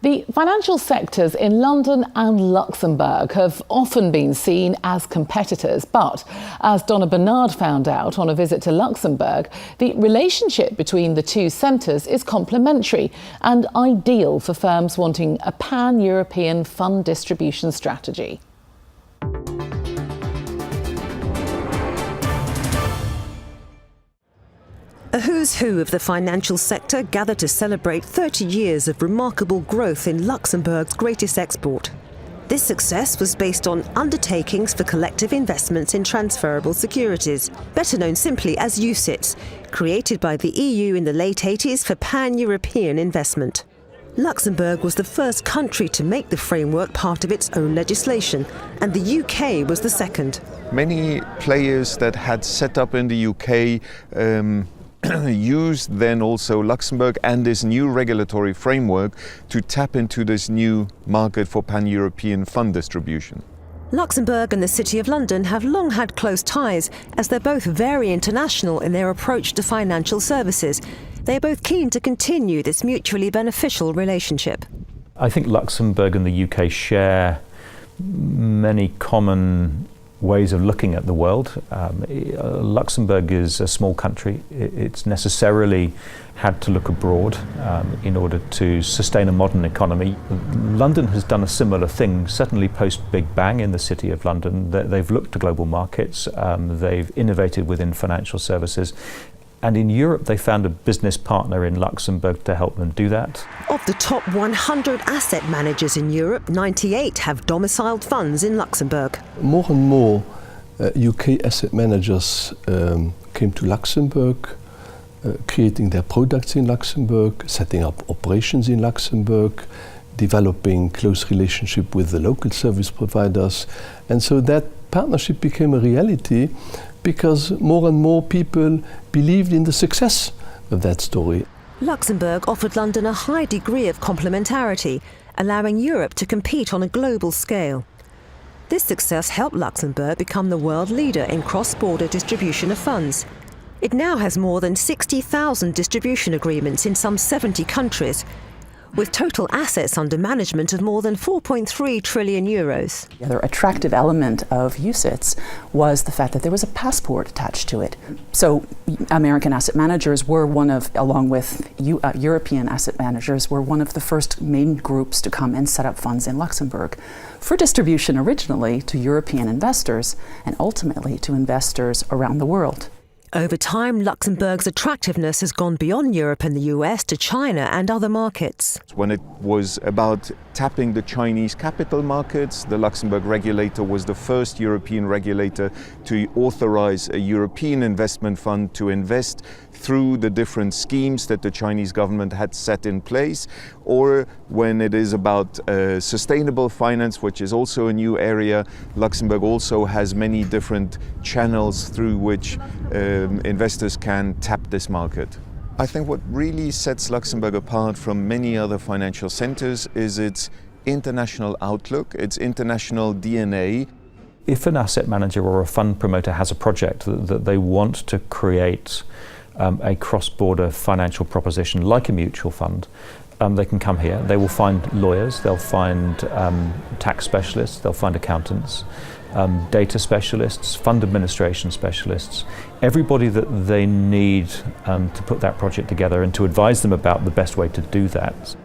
The financial sectors in London and Luxembourg have often been seen as competitors, but as Donna Bernard found out on a visit to Luxembourg, the relationship between the two centres is complementary and ideal for firms wanting a pan-European fund distribution strategy. A who's who of the financial sector gathered to celebrate 30 years of remarkable growth in Luxembourg's greatest export. This success was based on undertakings for collective investments in transferable securities, better known simply as UCITS, created by the EU in the late 80s for pan-European investment. Luxembourg was the first country to make the framework part of its own legislation, and the UK was the second. Many players that had set up in the UK used then also Luxembourg and this new regulatory framework to tap into this new market for pan-European fund distribution. Luxembourg and the City of London have long had close ties, as they're both very international in their approach to financial services. They are both keen to continue this mutually beneficial relationship. I think Luxembourg and the UK share many common ways of looking at the world. Luxembourg is a small country. It's necessarily had to look abroad in order to sustain a modern economy. London has done a similar thing, certainly post Big Bang in the City of London. They've looked to global markets, they've innovated within financial services. And in Europe, they found a business partner in Luxembourg to help them do that. Of the top 100 asset managers in Europe, 98 have domiciled funds in Luxembourg. More and more UK asset managers came to Luxembourg, creating their products in Luxembourg, setting up operations in Luxembourg, developing close relationship with the local service providers. And so that partnership became a reality because more and more people believed in the success of that story. Luxembourg offered London a high degree of complementarity, allowing Europe to compete on a global scale. This success helped Luxembourg become the world leader in cross-border distribution of funds. It now has more than 60,000 distribution agreements in some 70 countries, with total assets under management of more than 4.3 trillion euros. The other attractive element of UCITS was the fact that there was a passport attached to it. So American asset managers were one of, along with European asset managers, were one of the first main groups to come and set up funds in Luxembourg for distribution originally to European investors and ultimately to investors around the world. Over time, Luxembourg's attractiveness has gone beyond Europe and the US to China and other markets. When it was about tapping the Chinese capital markets, the Luxembourg regulator was the first European regulator to authorize a European investment fund to invest through the different schemes that the Chinese government had set in place, or when it is about sustainable finance, which is also a new area, Luxembourg also has many different channels through which investors can tap this market. I think what really sets Luxembourg apart from many other financial centers is its international outlook, its international DNA. If an asset manager or a fund promoter has a project that they want to create a cross-border financial proposition like a mutual fund, they can come here. They will find lawyers, they'll find tax specialists, they'll find accountants, data specialists, fund administration specialists, everybody that they need to put that project together and to advise them about the best way to do that.